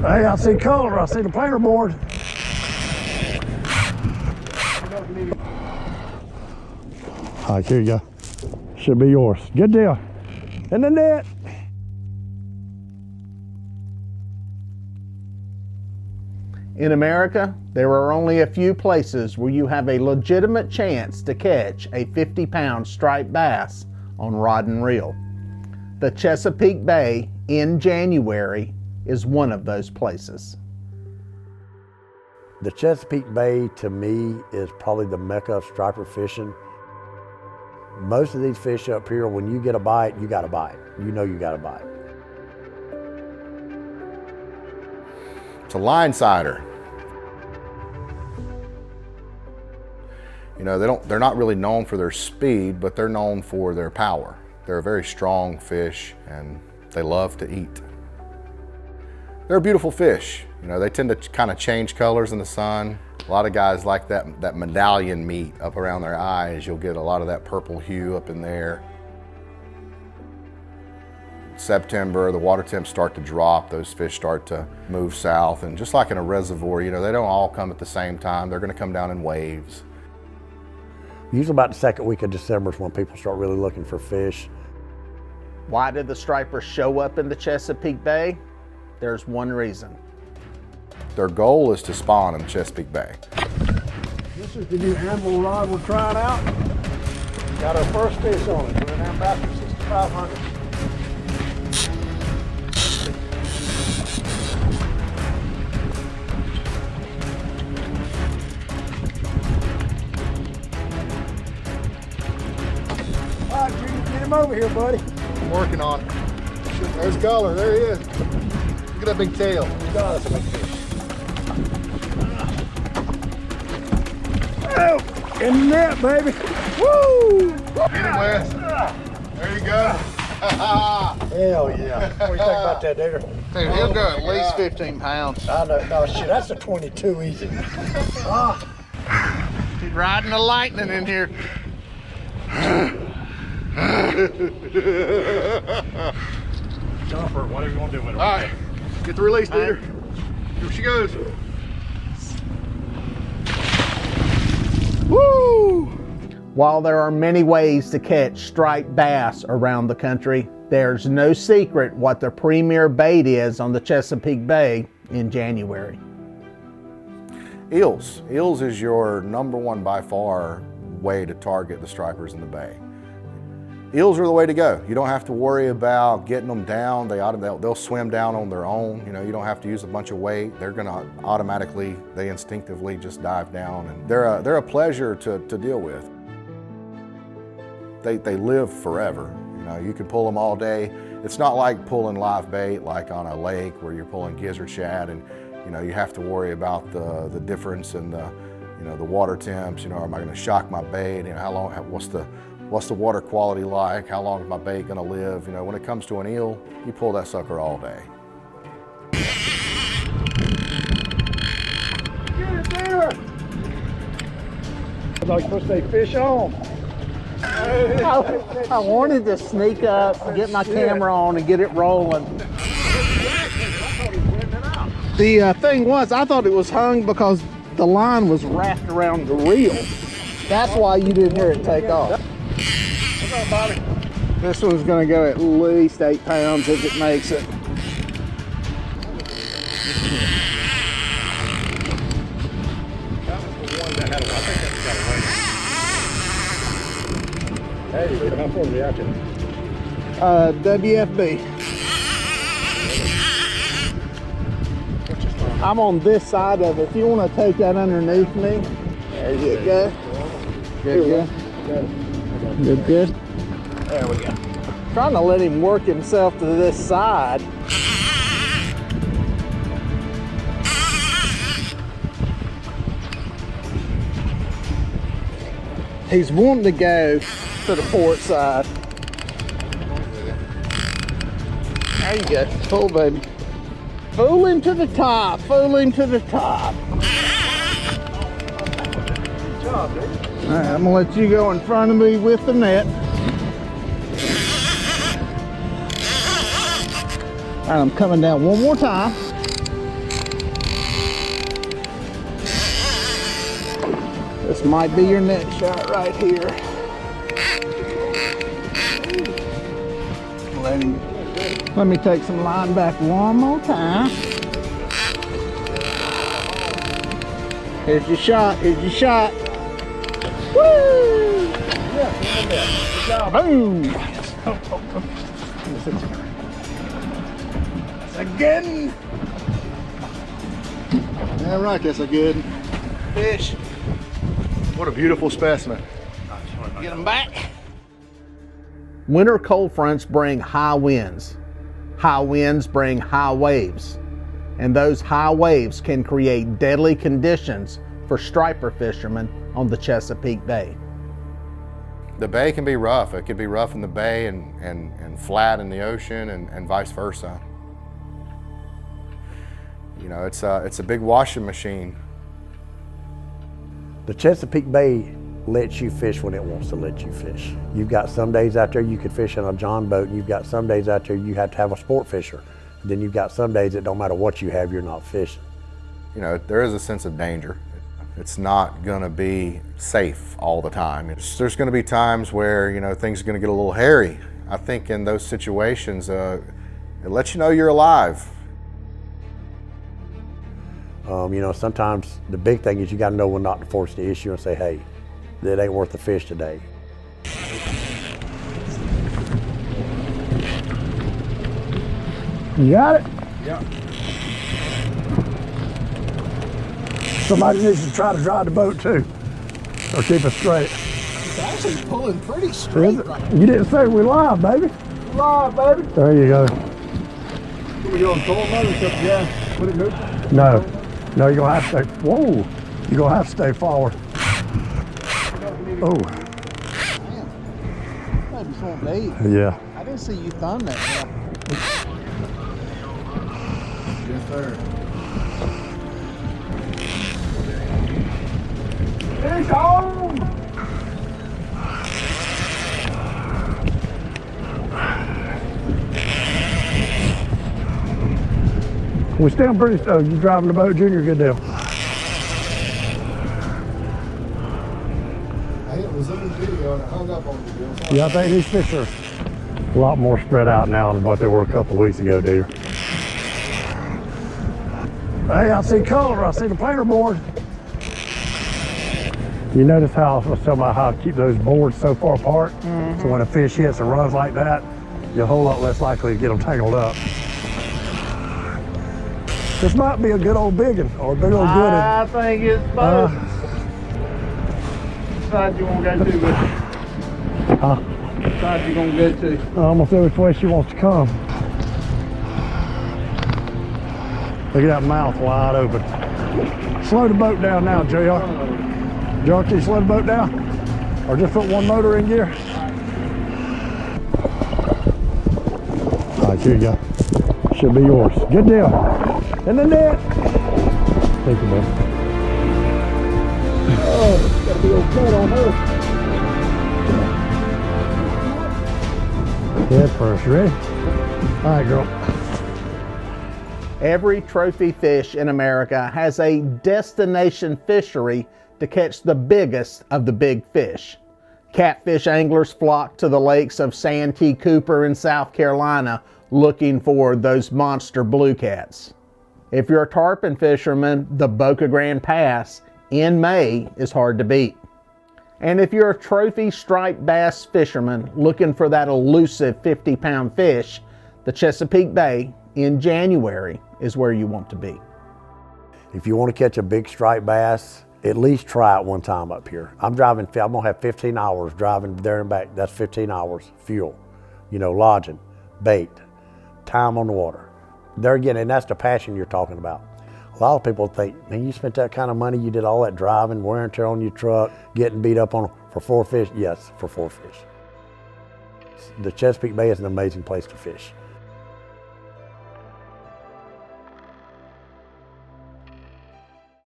Hey, I see color. I see the planer board. All right, here you go. Should be yours. Good deal. In the net. In America, there are only a few places where you have a legitimate chance to catch a 50-pound striped bass on rod and reel. The Chesapeake Bay in January is one of those places. The Chesapeake Bay, to me, is probably the mecca of striper fishing. Most of these fish up here, when you get a bite, you got a bite. You know you got a bite. It's a line sider. You know, they're not really known for their speed, but they're known for their power. They're a very strong fish and they love to eat. They're a beautiful fish. You know, they tend to kind of change colors in the sun. A lot of guys like that medallion meat up around their eyes. You'll get a lot of that purple hue up in there. September, the water temps start to drop, those fish start to move south, and just like in a reservoir, you know, they don't all come at the same time. They're gonna come down in waves. Usually about the second week of December is when people start really looking for fish. Why did the stripers show up in the Chesapeake Bay? There's one reason. Their goal is to spawn in the Chesapeake Bay. This is the new animal rod we're trying out. Got our first fish on it. We're an Ambassador 6500. All right, Junior, get him over here, buddy. I'm working on it. There's color, there he is. Look at that big tail. God, that's a big fish. Oh, in the net, baby. Woo! Get him, Wes. There you go. Hell yeah. What do you think about that, Digger? Dude, he'll go at least 15 pounds. I know. No, shit, that's a 22 easy. He's riding the lightning in here. Jumper, whatever you want to do with it. All right, get the release, Digger. Here she goes. Woo! While there are many ways to catch striped bass around the country, there's no secret what the premier bait is on the Chesapeake Bay in January. Eels. Eels is your #1 by far way to target the stripers in the bay. Eels are the way to go. You don't have to worry about getting them down. They'll swim down on their own. You know, you don't have to use a bunch of weight. They're gonna automatically, they instinctively just dive down, and they're a pleasure to deal with. They live forever. You know, you can pull them all day. It's not like pulling live bait like on a lake where you're pulling gizzard shad, and you know, you have to worry about the difference in the water temps. You know, am I going to shock my bait? You know, how long? What's the water quality like? How long is my bait gonna live? You know, when it comes to an eel, you pull that sucker all day. Get it there! Like you're supposed to say fish on. I wanted to sneak up, get my camera on, and get it rolling. The thing was, I thought it was hung because the line was wrapped around the reel. That's why you didn't hear it take off. What's up, Bobby? This one's gonna go at least 8 pounds if it makes it. Hey, how far are we out there? WFB. I'm on this side of it. If you want to take that underneath me, there you go. Good. Good. There we go. Trying to let him work himself to this side. He's wanting to go to the port side. There you go. Pull, baby. Fool him to the top. Fool him to the top. Good job, dude. All right, I'm gonna let you go in front of me with the net. All right, I'm coming down one more time. This might be your net shot right here. Let me take some line back one more time. Here's your shot, here's your shot. Woo! Boom! Again! Damn right, that's a good Fish. What a beautiful specimen. Get them back. Winter cold fronts bring high winds. High winds bring high waves. And those high waves can create deadly conditions for striper fishermen on the Chesapeake Bay. The bay can be rough. It could be rough in the bay and flat in the ocean and vice versa. You know, it's a big washing machine. The Chesapeake Bay lets you fish when it wants to let you fish. You've got some days out there you could fish in a John boat, and you've got some days out there you have to have a sport fisher. And then you've got some days it don't matter what you have, you're not fishing. You know, there is a sense of danger. It's not gonna be safe all the time. There's gonna be times where, you know, things are gonna get a little hairy. I think in those situations, it lets you know you're alive. You know, sometimes the big thing is you gotta know when not to force the issue and say, hey, it ain't worth the fish today. You got it? Yeah. Somebody needs to try to drive the boat too, or keep it straight. It's actually pulling pretty straight. You didn't say we live, baby. Live, baby. There you go. We go on cold mother cup, yeah. Put it good. No, no, you're gonna have to stay. Whoa, you're gonna have to stay forward. Oh. Damn. Maybe swamp bait. Yeah. I didn't see you thumb that. Yes, sir. It's home. We stand pretty slow. You driving the boat, Junior? Good deal. I hit resume video and I hung up on the deal. Yeah, I think these fish are a lot more spread out now than what they were a couple of weeks ago, dear. Hey, I see color. I see the planer board. You notice how I was talking about how to keep those boards so far apart? So when a fish hits and runs like that, you're a whole lot less likely to get them tangled up. This might be a good old biggin or a big old good. I think it's both. Which side you want to go to with it? Which side you going to go to? I'm gonna see which way she wants to come. Look at that mouth wide open. Slow the boat down now, JR. JR, can you slow the boat down? Or just put one motor in gear? All right, here you go. Should be yours. Good deal. In the net. Thank you, man. Oh, got a big old cut on her. Head first, ready? All right, girl. Every trophy fish in America has a destination fishery to catch the biggest of the big fish. Catfish anglers flock to the lakes of Santee Cooper in South Carolina looking for those monster blue cats. If you're a tarpon fisherman, the Boca Grande Pass in May is hard to beat. And if you're a trophy striped bass fisherman looking for that elusive 50-pound fish, the Chesapeake Bay in January is where you want to be. If you want to catch a big striped bass, at least try it one time up here. I'm gonna have 15 hours driving there and back. That's 15 hours, fuel, you know, lodging, bait, time on the water. There again, and that's the passion you're talking about. A lot of people think, man, you spent that kind of money, you did all that driving, wear and tear on your truck, getting beat up on for 4 fish. Yes, for 4 fish. The Chesapeake Bay is an amazing place to fish.